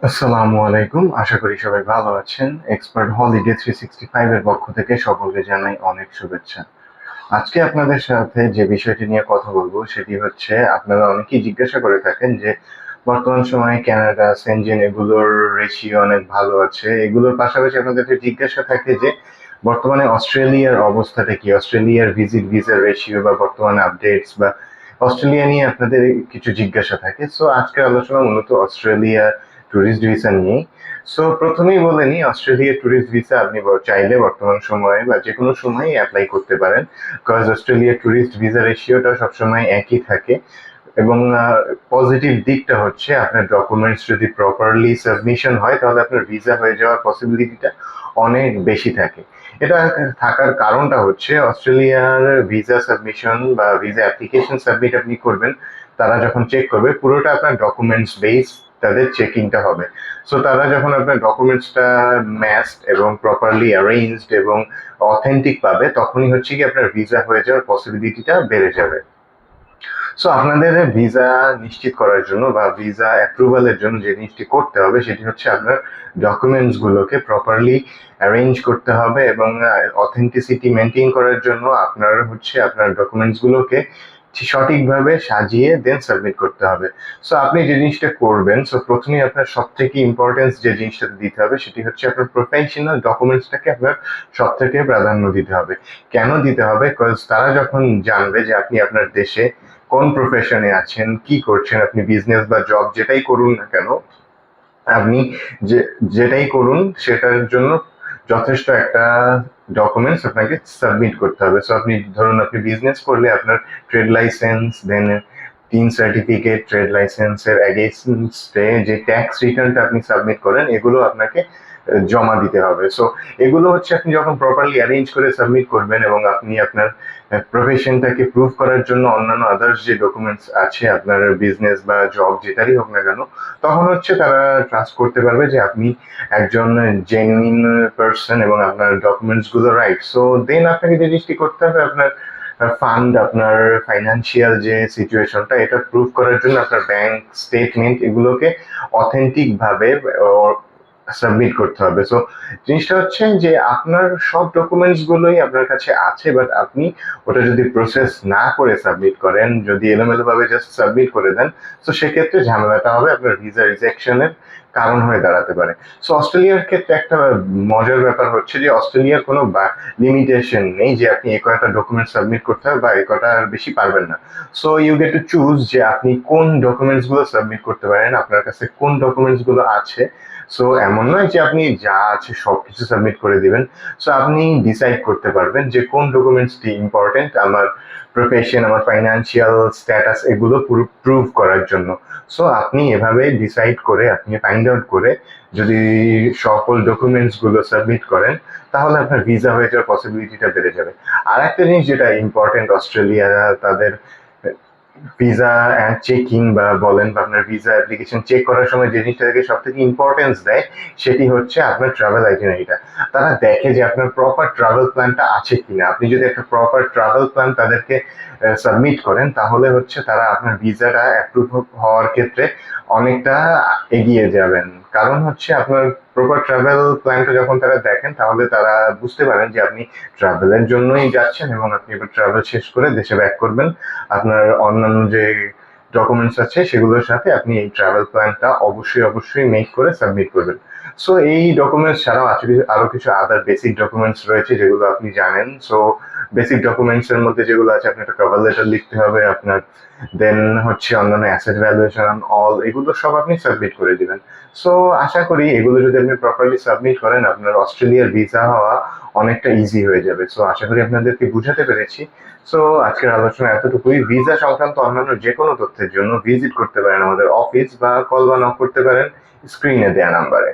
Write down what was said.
আসসালামু আলাইকুম। আশা করি সবাই ভালো আছেন। এক্সপার্ট হলিডে 365 এর পক্ষ থেকে সকলকে জানাই অনেক শুভেচ্ছা। আজকে আপনাদের সাথে যে বিষয়টি নিয়ে কথা বলবো সেটি হচ্ছে, আপনারা অনেকেই জিজ্ঞাসা করে থাকেন যে বর্তমান সময়ে কানাডা, সেনজেন এগুলোর রেশিও অনেক ভালো আছে। এগুলোর পাশাপাশি আপনাদের জিজ্ঞাসা থাকে যে বর্তমানে অস্ট্রেলিয়ার অবস্থাটা কি? অস্ট্রেলিয়ার ভিসার রেশিও বা বর্তমানে আপডেটস বা অস্ট্রেলিয়া নিয়ে আপনাদের কিছু জিজ্ঞাসা থাকে। সো আজকের আলোচনা মূলত অস্ট্রেলিয়া ট্যুরিস্ট ভিসা নিয়েই। সো প্রথমেই বলে নিই, অস্ট্রেলিয়া ট্যুরিস্ট ভিসা আপনি চাইলে বর্তমান সময়ে বা যে কোনো সময়ই অ্যাপ্লাই করতে পারেন। বিকজ অস্ট্রেলিয়া ট্যুরিস্ট ভিসা রেশিওটা সবসময় একই থাকে। এবং পজিটিভ দিকটা হচ্ছে, আপনার ডকুমেন্টস যদি প্রপারলি সাবমিশন হয় তাহলে আপনার ভিসা হয়ে যাওয়ার পসিবিলিটিটা অনেক বেশি থাকে। এটা থাকার কারণটা হচ্ছে, অস্ট্রেলিয়ার ভিসা সাবমিশন বা ভিসা অ্যাপ্লিকেশন সাবমিট আপনি করবেন, তারা যখন চেক করবে পুরোটা আপনার ডকুমেন্টস বেস, তাদের চেকিংটা হবে। সো তারা যখন আপনার ডকুমেন্টসটা ম্যাচড এবং প্রপারলি অ্যারেঞ্জড এবং অথেন্টিক পাবে, তখনই হচ্ছে কি আপনার ভিসা হয়ে যাওয়ার পসিবিলিটিটা বেড়ে যাবে। সো আপনাদের ভিসা নিশ্চিত করার জন্য বা ভিসা অ্যাপ্রুভালের জন্য যে জিনিসটি করতে হবে সেটি হচ্ছে, আপনার ডকুমেন্টস গুলোকে প্রপারলি অ্যারেঞ্জ করতে হবে এবং অথেন্টিসিটি মেনটেন করার জন্য আপনার হচ্ছে আপনার ডকুমেন্টস গুলোকে সঠিকভাবে সাজিয়ে দেন সাবমিট করতে হবে। সো আপনি যে জিনিসটা করবেন, সো প্রথমেই আপনার সব থেকে ইম্পর্টেন্স যে জিনিসটা দিতে হবে সেটি হচ্ছে, আপনার প্রফেশনাল ডকুমেন্টসটাকে আপনার সব থেকে প্রাধান্য দিতে হবে। কেন দিতে হবে? বিকজ তারা যখন জানবে যে আপনি আপনার দেশে কোন প্রফেশনে আছেন, কি করছেন, আপনি বিজনেস বা জব যেটাই করুন না কেন, আপনি যে যেটাই করুন সেটার জন্য যথেষ্ট একটা ডকুমেন্টস আপনাকে সাবমিট করতে হবে। সো আপনি ধরুন, আপনি বিজনেস করলে আপনার ট্রেড লাইসেন্স, দেন টিন সার্টিফিকেট, ট্রেড লাইসেন্সের এগেইনস্টে যে ট্যাক্স রিটার্নটা আপনি সাবমিট করেন, এগুলো আপনাকে জমা দিতে হবে। সো এগুলো হচ্ছে আপনি যখন প্রপারলি অ্যারেঞ্জ করে সাবমিট করবেন এবং আপনি আপনার প্রফেশনটাকে প্রুভ করার জন্য অন্যান্য আদার্স যে ডকুমেন্টস আছে আপনার বিজনেস বা জব যেটারই হোক না কেন, তখন হচ্ছে তারা ট্রাস্ট করতে পারবে যে আপনি একজন জেনুইন পার্সন এবং আপনার ডকুমেন্টস গুলো রাইট। সো দেন আপনাকে যে জিনিসটি করতে হবে, আপনার ফান্ড, আপনার ফাইন্যান্সিয়াল যে সিচুয়েশনটা, এটা প্রুভ করার জন্য আপনার ব্যাংক স্টেটমেন্ট এগুলোকে অথেন্টিক ভাবে সাবমিট করতে হবে। সো জিনিসটা হচ্ছে যে আপনার সব ডকুমেন্টস গুলোই আপনার কাছে আছে, বাট আপনি ওটা যদি প্রসেস না করে সাবমিট করেন, যদি এলোমেলো ভাবে জাস্ট সাবমিট করে দেন, তো সেক্ষেত্রে ঝামেলাটা হবে, আপনার ভিসা রিজেকশনের কারণ হয়ে দাঁড়াতে পারে। সো অস্ট্রেলিয়ার ক্ষেত্রে একটা মজার ব্যাপার হচ্ছে যে অস্ট্রেলিয়ার কোনো লিমিটেশন নেই যে আপনি এ কয়টা ডকুমেন্ট সাবমিট করতে হবে বা এ কটা আর বেশি পারবেন না। So you get to choose যে আপনি কোন ডকুমেন্টস গুলো সাবমিট করতে পারেন, আপনার কাছে কোন ডকুমেন্টস গুলো আছে। সো এমন নয় যে আপনি যা আছে সবকিছু সাবমিট করে দিবেন। সো আপনি ডিসাইড করতে পারবেন যে কোন ডকুমেন্টসটি ইম্পর্টেন্ট আমার প্রফেশন, আমার ফাইন্যান্সিয়াল স্ট্যাটাস এগুলো প্রুভ করার জন্য। সো আপনি এভাবে ডিসাইড করে, আপনি ফাইন্ড আউট করে যদি সকল ডকুমেন্টস গুলো সাবমিট করেন, তাহলে আপনার ভিসা হয়ে যাওয়ার পসিবিলিটিটা বেড়ে যাবে। আর একটা জিনিস যেটা ইম্পর্টেন্ট, অস্ট্রেলিয়া তাদের ভিসা চেকিং বা বলেন বা আপনার ভিসা অ্যাপ্লিকেশন চেক করার সময় যে জিনিসটাকে সব থেকে ইম্পর্টেন্স দেয় সেটি হচ্ছে আপনার ট্রাভেল আইটিনারিটা। তারা দেখে যে আপনার প্রপার ট্রাভেল প্ল্যানটা আছে কিনা। আপনি যদি একটা প্রপার ট্রাভেল প্ল্যান তাদেরকে সাবমিট করেন, তাহলে হচ্ছে তারা আপনার ভিসাটা অ্যাপ্রুভ হওয়ার ক্ষেত্রে অনেকটা এগিয়ে যাবেন। কারণ হচ্ছে আপনার প্রপার ট্রাভেল প্ল্যানটা যখন তারা দেখেন, তাহলে তারা বুঝতে পারেন যে আপনি ট্রাভেলের জন্যই যাচ্ছেন এবং আপনি এবার ট্রাভেল শেষ করে দেশে ব্যাক করবেন। আপনার অন্যান্য যে ডকুমেন্টস আছে সেগুলোর সাথে আপনি এই ট্রাভেল প্ল্যানটা অবশ্যই অবশ্যই মেক করে সাবমিট করবেন। সো এই ডকুমেন্টস ছাড়াও আরো কিছু আদার বেসিক ডকুমেন্টস রয়েছে যেগুলো আপনি জানেন। সো বেসিক ডকুমেন্টস এর মধ্যে যেগুলো আছে, আপনি একটা কভার লেটার লিখতে হবে আপনার, দেন হচ্ছে অন্যান্য অ্যাসেট ভ্যালুয়েশন অল, এগুলো সব আপনি সাবমিট করে দিবেন। সো আশা করি এগুলো যদি আপনি প্রপারলি সাবমিট করেন, আপনার অস্ট্রেলিয়ার ভিসা হওয়া অনেকটা ইজি হয়ে যাবে। সো আশা করি আপনাদেরকে বুঝাতে পেরেছি। সো আজকের আলোচনা এতটুকুই। ভিসা সংক্রান্ত অন্যান্য যে কোনো তথ্যের জন্য ভিজিট করতে পারেন আমাদের অফিস বা কল বা নক করতে পারেন স্ক্রিনে দেয়া নাম্বারে।